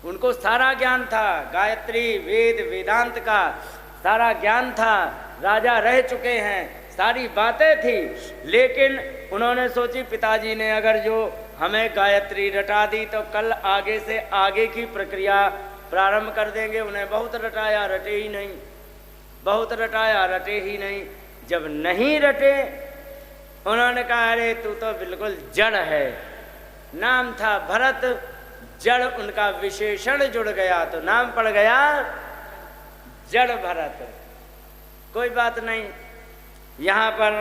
उनको सारा ज्ञान था, गायत्री वेद वेदांत का सारा ज्ञान था, राजा रह चुके हैं, सारी बातें थी। लेकिन उन्होंने सोची, पिताजी ने अगर जो हमें गायत्री रटा दी तो कल आगे से आगे की प्रक्रिया प्रारंभ कर देंगे। उन्हें बहुत रटाया, रटे ही नहीं, बहुत रटाया, रटे ही नहीं। जब नहीं रटे, उन्होंने कहा अरे तू तो बिल्कुल जड़ है। नाम था भरत, जड़ उनका विशेषण जुड़ गया तो नाम पड़ गया जड़ भरत। कोई बात नहीं। यहाँ पर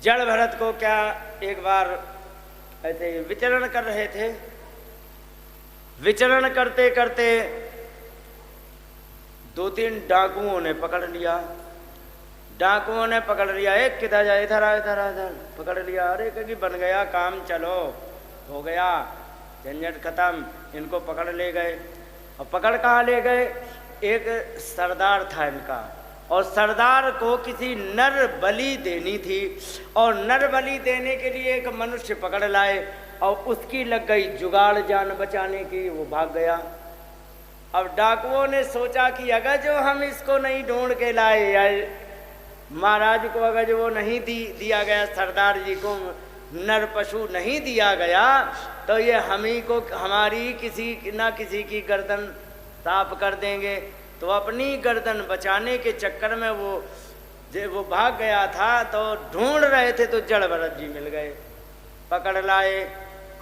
जड़ भरत को क्या, एक बार ऐसे विचरण कर रहे थे, विचरण करते करते 2-3 डाकुओं ने पकड़ लिया। डाकुओं ने पकड़ लिया, एक किधर जाए, इधर आ, इधर आ, इधर पकड़ लिया। अरे क्योंकि बन गया काम, चलो हो गया, झंझट खत्म। इनको पकड़ ले गए। और पकड़ कहाँ ले गए, एक सरदार था इनका, और सरदार को किसी नर बलि देनी थी, और नर बलि देने के लिए एक मनुष्य पकड़ लाए, और उसकी लग गई जुगाड़ जान बचाने की, वो भाग गया। अब डाकुओं ने सोचा कि अगर जो हम इसको नहीं ढूंढ के लाए, या महाराज को अगर जो वो नहीं दिया गया, सरदार जी को नर पशु नहीं दिया गया, तो ये हम ही को, हमारी किसी ना किसी की गर्दन साफ कर देंगे। तो अपनी गर्दन बचाने के चक्कर में वो भाग गया था। तो ढूंढ रहे थे तो जड़ भरत जी मिल गए, पकड़ लाए,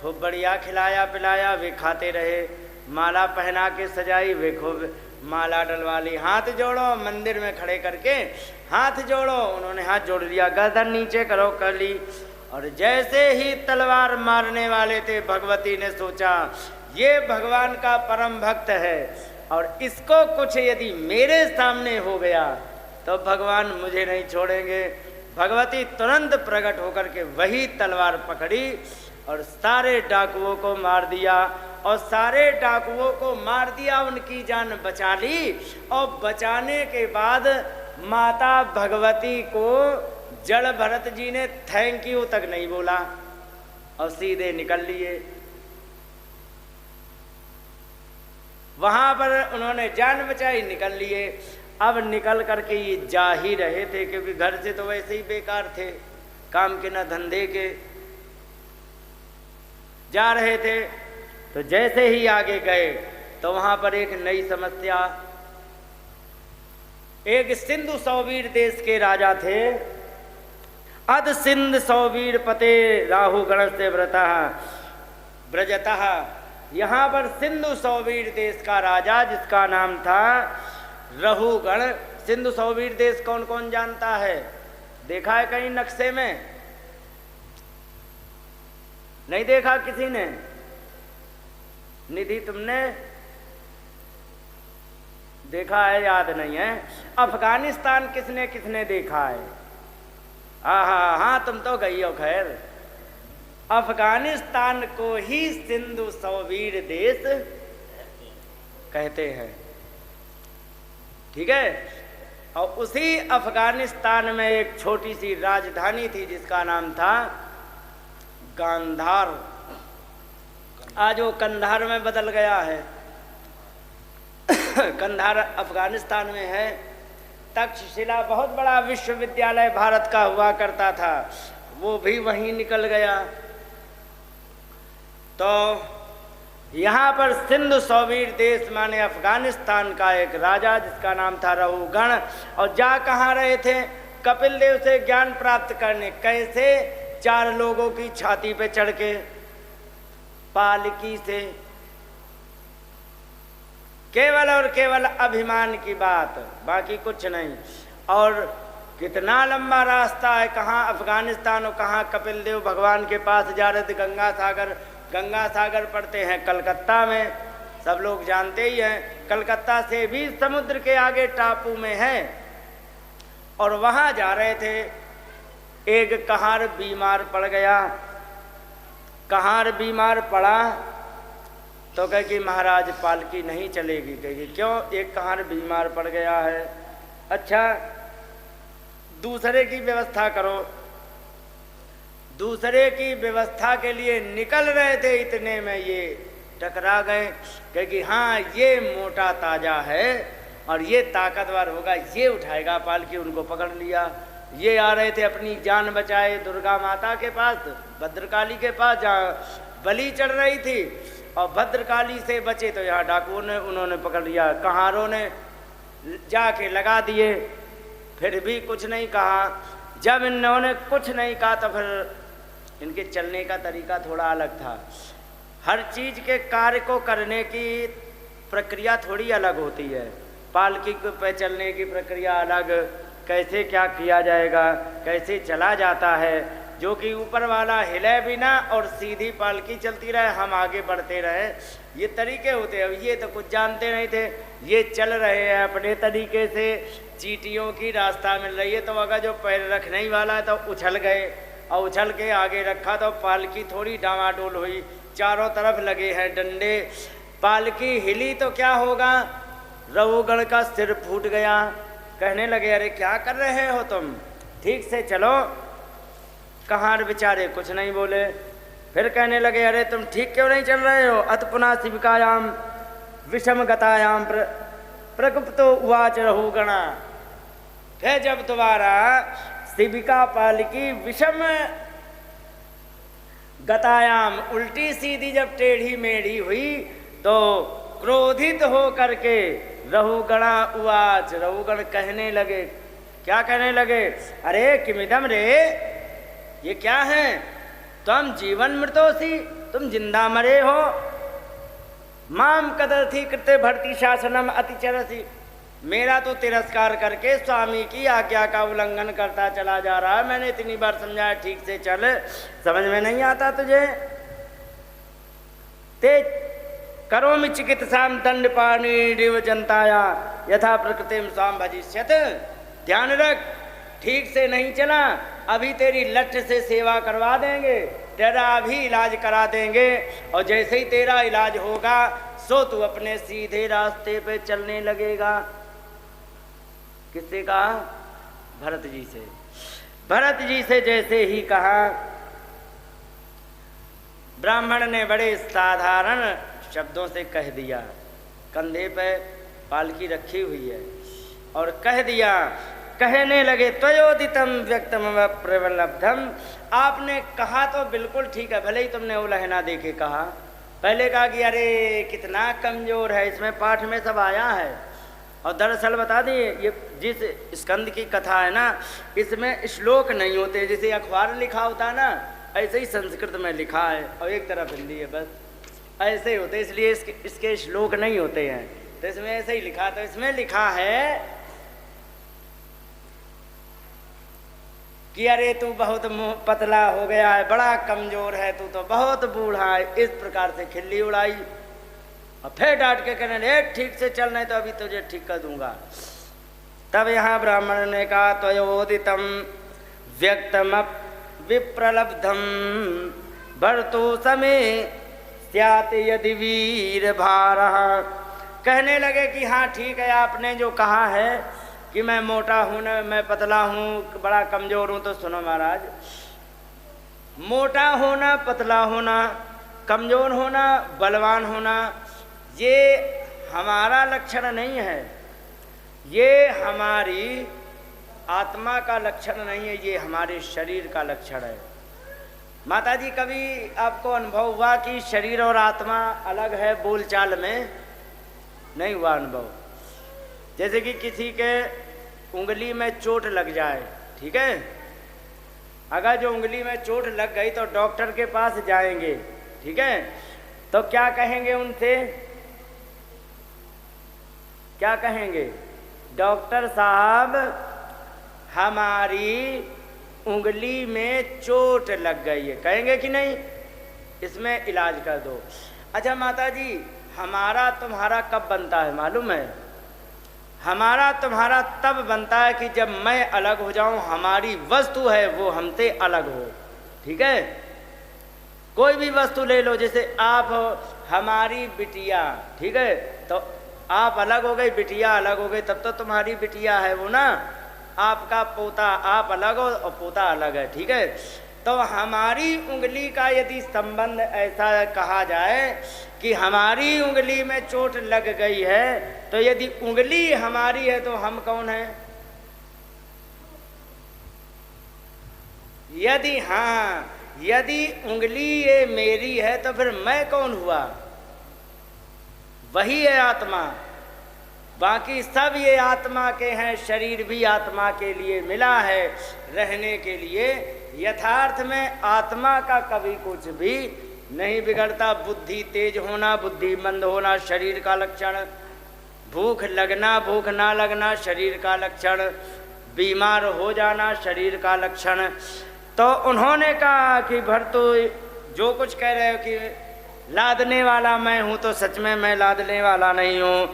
खूब बढ़िया खिलाया पिलाया, वे खाते रहे। माला पहना के सजाई, वे खूब माला डलवा ली। हाथ जोड़ो, मंदिर में खड़े करके हाथ जोड़ो, उन्होंने हाथ जोड़ लिया, गर्दन नीचे करो, कर ली। और जैसे ही तलवार मारने वाले थे, भगवती ने सोचा ये भगवान का परम भक्त है, और इसको कुछ यदि मेरे सामने हो गया तो भगवान मुझे नहीं छोड़ेंगे। भगवती तुरंत प्रकट होकर के वही तलवार पकड़ी और सारे डाकुओं को मार दिया। और सारे डाकुओं को मार दिया, उनकी जान बचा ली। और बचाने के बाद माता भगवती को जड़ भरत जी ने थैंक यू तक नहीं बोला, और सीधे निकल लिए। वहां पर उन्होंने जान बचाई, निकल लिए। अब निकल करके ये जा ही रहे थे, क्योंकि घर से तो वैसे ही बेकार थे, काम के न धंधे के, जा रहे थे। तो जैसे ही आगे गए तो वहां पर एक नई समस्या। एक सिंधु सौवीर देश के राजा थे, अध सिंध सौवीर पते राहु गण से व्रता ब्रजतः। यहाँ पर सिंधु सौवीर देश का राजा, जिसका नाम था रहुगण। सिंधु सौवीर देश कौन कौन जानता है? देखा है कहीं नक्शे में? नहीं देखा किसी ने? निधि तुमने देखा है? याद नहीं है। अफगानिस्तान किसने किसने देखा है? हाँ तुम तो गई हो। खैर, अफगानिस्तान को ही सिंधु सौवीर देश कहते हैं, ठीक है। और उसी अफगानिस्तान में एक छोटी सी राजधानी थी जिसका नाम था गांधार। आज वो कंधार में बदल गया है। कंधार अफगानिस्तान में है। तक्षशिला बहुत बड़ा विश्वविद्यालय भारत का हुआ करता था, वो भी वहीं निकल गया। तो यहाँ पर सिंधु सौवीर देश माने अफगानिस्तान का एक राजा, जिसका नाम था रहुगण। और जा कहाँ रहे थे? कपिल देव से ज्ञान प्राप्त करने। कैसे? 4 लोगों की छाती पे चढ़ के, पालकी से। केवल और केवल अभिमान की बात, बाकी कुछ नहीं। और कितना लंबा रास्ता है, कहाँ अफगानिस्तान और कहाँ कपिल देव भगवान के पास जा रहे थे। गंगा सागर पड़ते हैं कलकत्ता में, सब लोग जानते ही हैं। कलकत्ता से भी समुद्र के आगे टापू में है। और वहाँ जा रहे थे, एक कहार बीमार पड़ गया। कहार बीमार पड़ा तो कहे कि महाराज पालकी नहीं चलेगी। कहेगी क्यों? एक कहार बीमार पड़ गया है। अच्छा दूसरे की व्यवस्था करो। दूसरे की व्यवस्था के लिए निकल रहे थे, इतने में ये टकरा गए। कहेगी हाँ ये मोटा ताजा है और ये ताकतवर होगा, ये उठाएगा पालकी। उनको पकड़ लिया। ये आ रहे थे अपनी जान बचाए दुर्गा माता के पास, भद्रकाली के पास, जहाँ बलि चढ़ रही थी। और भद्रकाली से बचे तो यहाँ डाकुओं ने उन्होंने पकड़ लिया। कहारों ने जाके लगा दिए, फिर भी कुछ नहीं कहा। जब इन्होंने कुछ नहीं कहा तो फिर इनके चलने का तरीका थोड़ा अलग था। हर चीज़ के कार्य को करने की प्रक्रिया थोड़ी अलग होती है। पालकी पे चलने की प्रक्रिया अलग, कैसे क्या किया जाएगा, कैसे चला जाता है, जो कि ऊपर वाला हिले भी ना और सीधी पालकी चलती रहे, हम आगे बढ़ते रहे, ये तरीके होते हैं। अब ये तो कुछ जानते नहीं थे, ये चल रहे हैं अपने तरीके से। चींटियों की रास्ता मिल रही है तो अगर जो पैर रखने ही वाला है तो उछल गए, और उछल के आगे रखा तो पालकी थोड़ी डामाडोल हुई। चारों तरफ लगे हैं डंडे। पालकी हिली तो क्या होगा? रघुगण का सिर फूट गया। कहने लगे अरे क्या कर रहे हो तुम, ठीक से चलो। कहार बेचारे कुछ नहीं बोले। फिर कहने लगे अरे तुम ठीक क्यों नहीं चल रहे हो? अत पुनः शिविकायाम विषम गतायाम प्रकुप्तो उवाच रघुगणा। फिर जब दोबारा शिविका पालकी विषम गतायाम उल्टी सीधी जब टेढ़ी मेढ़ी हुई तो क्रोधित हो करके रघुगणा उवाच, रघुगण कहने लगे। क्या कहने लगे? अरे किमिदम रे, ये क्या है? तुम जीवन मृतोसी, तुम जिंदा मरे हो। माम कदर्थी कृत्य भर्ती शासनम अतिचरसी, मेरा तो तिरस्कार करके स्वामी की आज्ञा का उल्लंघन करता चला जा रहा है। मैंने इतनी बार समझाया ठीक से चल, समझ में नहीं आता तुझे? ते करोमि चिकित्साम दंड पाणिरिव जनताया यथा प्रकृतिम स्वाम भजिष्यत। ध्यान रख, ठीक से नहीं चला, अभी तेरी लठ से सेवा करवा देंगे, तेरा अभी इलाज करा देंगे, और जैसे ही तेरा इलाज होगा सो तू अपने सीधे रास्ते पे चलने लगेगा। किससे कहा? भरत जी से। भरत जी से जैसे ही कहा, ब्राह्मण ने बड़े साधारण शब्दों से कह दिया। कंधे पे पालकी रखी हुई है और कह दिया। कहने लगे त्वयोदितम व्यक्तम व प्रवलब्धम, आपने कहा तो बिल्कुल ठीक है, भले ही तुमने उलहना दे के कहा। पहले कहा कि अरे कितना कमजोर है, इसमें पाठ में सब आया है। और दरअसल बता दिए, ये जिस स्कंद की कथा है ना, इसमें श्लोक नहीं होते। जैसे अखबार लिखा होता है ना, ऐसे ही संस्कृत में लिखा है और एक तरफ हिंदी है, बस ऐसे ही होते, इसलिए इसके श्लोक नहीं होते हैं। तो इसमें ऐसे ही लिखा, तो इसमें लिखा है कि अरे तू बहुत पतला हो गया है, बड़ा कमजोर है, तू तो बहुत बूढ़ा है। इस प्रकार से खिल्ली उड़ाई और फिर डांट के कहने लगे ठीक से चल, नहीं तो अभी तुझे ठीक कर दूंगा। तब यहाँ ब्राह्मण ने कहा त्वयोदितम व्यक्तम विप्रलब्धम भर्तु समय स्यात् यदि वीर भारः। कहने लगे कि हाँ ठीक है, आपने जो कहा है कि मैं मोटा हूँ ना, मैं पतला हूँ, बड़ा कमज़ोर हूँ, तो सुनो महाराज, मोटा होना, पतला होना, कमज़ोर होना, बलवान होना, ये हमारा लक्षण नहीं है, ये हमारी आत्मा का लक्षण नहीं है, ये हमारे शरीर का लक्षण है। माता जी, कभी आपको अनुभव हुआ कि शरीर और आत्मा अलग है बोलचाल में? नहीं हुआ अनुभव। जैसे कि किसी के उंगली में चोट लग जाए, ठीक है, अगर जो उंगली में चोट लग गई तो डॉक्टर के पास जाएंगे, ठीक है, तो क्या कहेंगे उनसे? क्या कहेंगे? डॉक्टर साहब हमारी उंगली में चोट लग गई है, कहेंगे कि नहीं? इसमें इलाज कर दो। अच्छा माता जी, हमारा तुम्हारा कब बनता है मालूम है? हमारा तुम्हारा तब बनता है कि जब मैं अलग हो जाऊं, हमारी वस्तु है वो हमसे अलग हो। ठीक है, कोई भी वस्तु ले लो, जैसे आप हो, हमारी बिटिया, ठीक है, तो आप अलग हो गई, बिटिया अलग हो गई, तब तो तुम्हारी बिटिया है वो ना। आपका पोता, आप अलग हो और पोता अलग है। ठीक है, तो हमारी उंगली का यदि संबंध ऐसा कहा जाए कि हमारी उंगली में चोट लग गई है, तो यदि उंगली हमारी है तो हम कौन है? यदि हाँ, यदि उंगली ये मेरी है तो फिर मैं कौन हुआ? वही है आत्मा। बाकी सब ये आत्मा के हैं, शरीर भी आत्मा के लिए मिला है रहने के लिए। यथार्थ में आत्मा का कभी कुछ भी नहीं बिगड़ता। बुद्धि तेज होना, बुद्धि मंद होना शरीर का लक्षण, भूख लगना भूख ना लगना शरीर का लक्षण, बीमार हो जाना शरीर का लक्षण। तो उन्होंने कहा कि भर्तु जो कुछ कह रहे हो कि लादने वाला मैं हूँ, तो सच में मैं लादने वाला नहीं हूँ।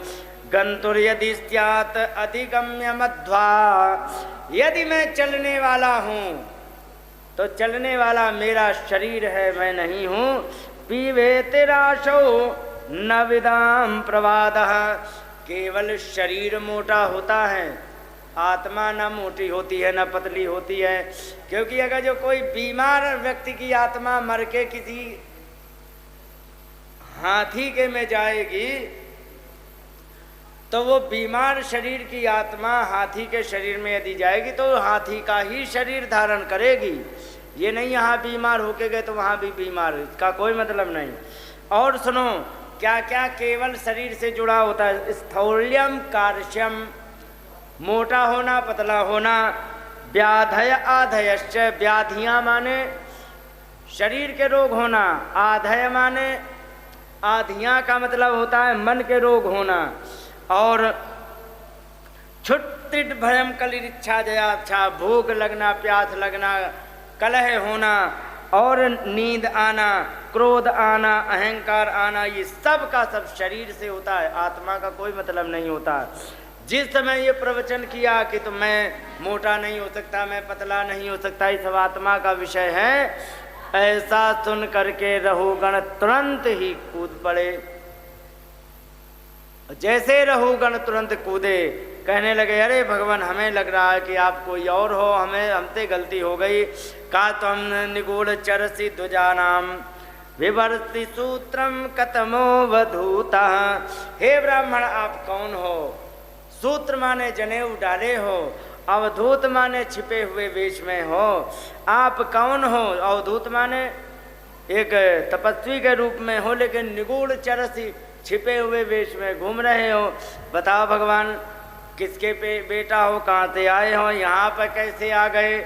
गंतुर यदि स्यात् अधिगम्य मध्वा, यदि मैं चलने वाला हूँ तो चलने वाला मेरा शरीर है, मैं नहीं हूँ। पीवे तेराशो न विदाम प्रवादः, केवल शरीर मोटा होता है, आत्मा न मोटी होती है न पतली होती है। क्योंकि अगर जो कोई बीमार व्यक्ति की आत्मा मर के किसी हाथी के में जाएगी, तो वो बीमार शरीर की आत्मा हाथी के शरीर में यदि जाएगी तो हाथी का ही शरीर धारण करेगी। ये नहीं यहाँ बीमार होके गए तो वहाँ भी बीमार, इसका कोई मतलब नहीं। और सुनो क्या क्या केवल शरीर से जुड़ा होता है। स्थौल्यम कार्श्यम, मोटा होना पतला होना, व्याधय आधयश्च, व्याधियाँ माने शरीर के रोग होना, आधय माने आधियाँ का मतलब होता है मन के रोग होना, और छुट्टिट भयम कलिच्छा जयाच्छा, भूख लगना प्यास लगना, कलह होना और नींद आना, क्रोध आना, अहंकार आना, ये सब का सब शरीर से होता है, आत्मा का कोई मतलब नहीं होता। जिस समय ये प्रवचन किया कि तो मैं मोटा नहीं हो सकता, मैं पतला नहीं हो सकता, ये सब आत्मा का विषय है, ऐसा सुन करके रहुगण तुरंत ही कूद पड़े। जैसे रहुगण तुरंत कूदे, कहने लगे अरे भगवान हमें लग रहा है कि आप कोई और हो, हमें हमसे गलती हो गई। का तुम निगूढ़ चरसी ध्वजानाम विवर्ति सूत्रम कतमो वधूता, हे ब्राह्मण आप कौन हो? सूत्र माने जनेऊ डाले हो, अवधूत माने छिपे हुए वेश में हो, आप कौन हो? अवधूत माने एक तपस्वी के रूप में हो, लेकिन निगूढ़ चरसी छिपे हुए वेश में घूम रहे हो। बताओ भगवान किसके बेटा हो, कहाँ से आए हो, यहाँ पर कैसे आ गए?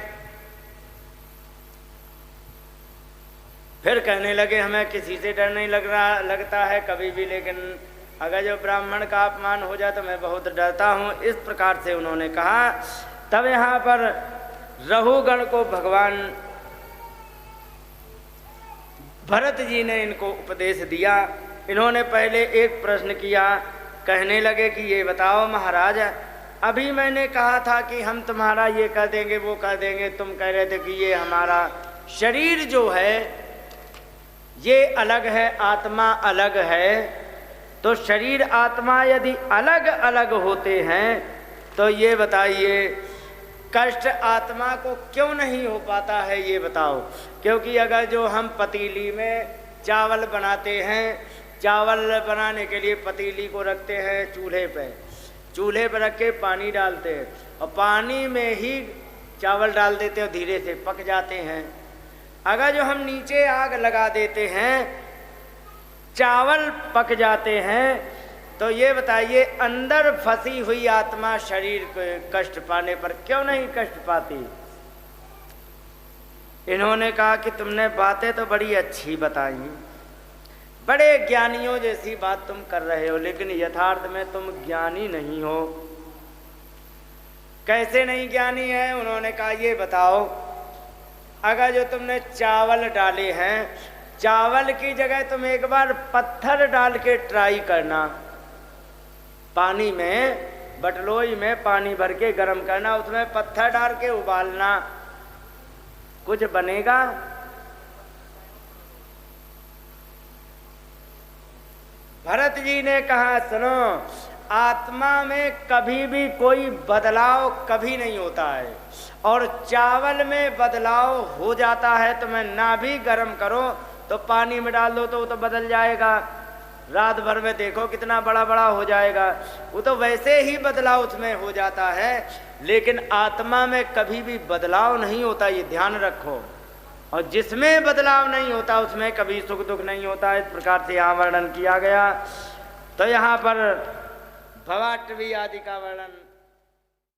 फिर कहने लगे हमें किसी से डर नहीं लगता है कभी भी, लेकिन अगर जो ब्राह्मण का अपमान हो जाए तो मैं बहुत डरता हूँ। इस प्रकार से उन्होंने कहा। तब यहाँ पर रहुगण को भगवान भरत जी ने इनको उपदेश दिया। इन्होंने पहले एक प्रश्न किया, कहने लगे कि ये बताओ महाराज, अभी मैंने कहा था कि हम तुम्हारा ये कर देंगे वो कर देंगे, तुम कह रहे थे कि ये हमारा शरीर जो है ये अलग है, आत्मा अलग है। तो शरीर आत्मा यदि अलग अलग होते हैं तो ये बताइए कष्ट आत्मा को क्यों नहीं हो पाता है, ये बताओ। क्योंकि अगर जो हम पतीली में चावल बनाते हैं, चावल बनाने के लिए पतीली को रखते हैं चूल्हे पर रख के पानी डालते हैं और पानी में ही चावल डाल देते हैं और धीरे से पक जाते हैं। अगर जो हम नीचे आग लगा देते हैं चावल पक जाते हैं, तो ये बताइए अंदर फंसी हुई आत्मा शरीर को कष्ट पाने पर क्यों नहीं कष्ट पाती? इन्होंने कहा कि तुमने बातें तो बड़ी अच्छी बताई, बड़े ज्ञानियों जैसी बात तुम कर रहे हो, लेकिन यथार्थ में तुम ज्ञानी नहीं हो। कैसे नहीं ज्ञानी है? उन्होंने कहा ये बताओ, अगर जो तुमने चावल डाले हैं, चावल की जगह तुम एक बार पत्थर डाल के ट्राई करना पानी में, बटलोई में पानी भर के गर्म करना, उसमें पत्थर डाल के उबालना, कुछ बनेगा? भरत जी ने कहा सुनो, आत्मा में कभी भी कोई बदलाव कभी नहीं होता है, और चावल में बदलाव हो जाता है। तो मैं ना भी गर्म करो तो पानी में डाल दो तो वो तो बदल जाएगा, रात भर में देखो कितना बड़ा बड़ा हो जाएगा, वो तो वैसे ही बदलाव उसमें हो जाता है। लेकिन आत्मा में कभी भी बदलाव नहीं होता, ये ध्यान रखो। और जिसमें बदलाव नहीं होता उसमें कभी सुख दुख नहीं होता। इस प्रकार से यहाँ वर्णन किया गया। तो यहाँ पर भवाटवी आदि का वर्णन